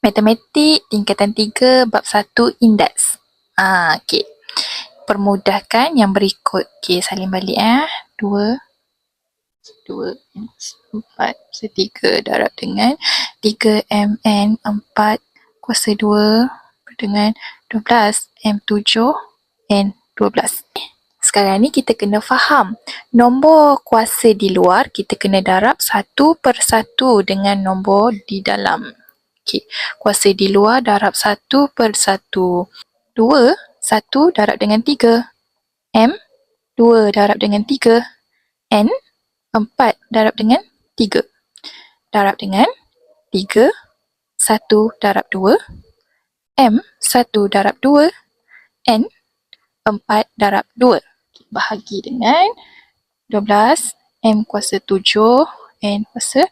Matematik tingkatan 3 bab 1 indeks. Okey. Permudahkan yang berikut. Okey, salin balik 2 4 3 darab dengan 3 mn 4 kuasa 2 dengan 12 m7 n 12. Sekarang ni kita kena faham nombor kuasa di luar kita kena darab satu per satu dengan nombor di dalam. Okey, kuasa di luar darab 1 per 1. 2, 1 darab dengan 3. M, 2 darab dengan 3. N, 4 darab dengan 3. Darab dengan 3, 1 darab 2. M, 1 darab 2. N, 4 darab 2. Bahagi dengan 12. M kuasa 7. N kuasa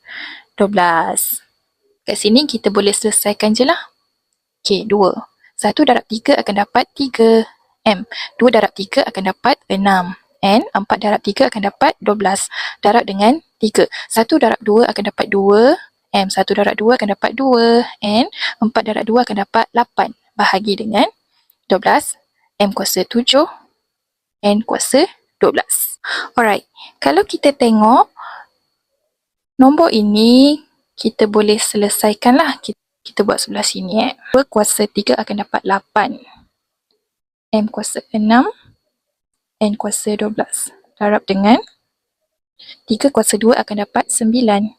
12. Kat sini kita boleh selesaikan je lah. Okey, 2. 1 darab 3 akan dapat 3. M. 2 darab 3 akan dapat 6. N. 4 darab 3 akan dapat 12. Darab dengan 3. 1 darab 2 akan dapat 2. M. 1 darab 2 akan dapat 2. N. 4 darab 2 akan dapat 8. Bahagi dengan 12. M kuasa 7. N kuasa 12. Alright. Kalau kita tengok nombor ini, kita boleh selesaikan lah. Kita buat sebelah sini. 2 kuasa 3 akan dapat 8. M kuasa 6. N kuasa 12. Darab dengan 3 kuasa 2 akan dapat 9.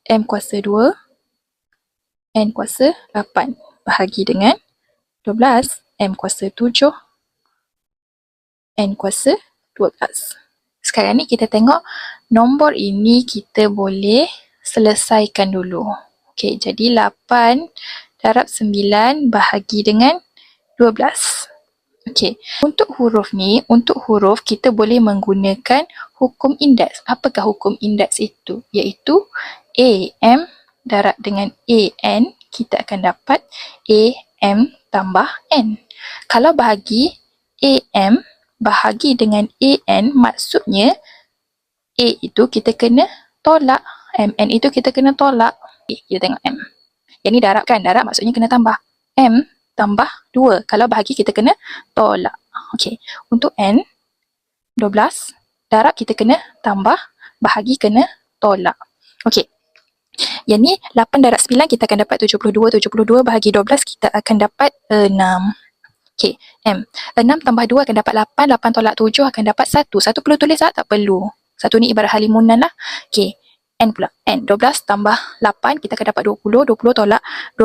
M kuasa 2. N kuasa 8. Bahagi dengan 12. M kuasa 7. N kuasa 12. Sekarang ni kita tengok nombor ini kita boleh selesaikan dulu. Okey, jadi 8 darab 9 bahagi dengan 12. Okey, untuk huruf ni, untuk huruf kita boleh menggunakan hukum indeks. Apakah hukum indeks itu? Iaitu AM darab dengan AN, kita akan dapat AM tambah N. Kalau bahagi AM bahagi dengan AN, maksudnya A itu kita kena tolak. MN itu kita kena tolak. Kita tengok M. Yang ni darab kan? Darab maksudnya kena tambah. M tambah 2. Kalau bahagi kita kena tolak. Okey. Untuk N, 12. Darab kita kena tambah. Bahagi kena tolak. Okey. Yang ni 8 darab 9 kita akan dapat 72. 72 bahagi 12 kita akan dapat 6. Okey. M. 6 tambah 2 akan dapat 8. 8 tolak 7 akan dapat 1. 1 perlu tulis tak? Tak perlu. 1 ni ibarat halimunan lah. Okey. N pula. N. 12 tambah 8 kita akan dapat 20. 20 tolak 12.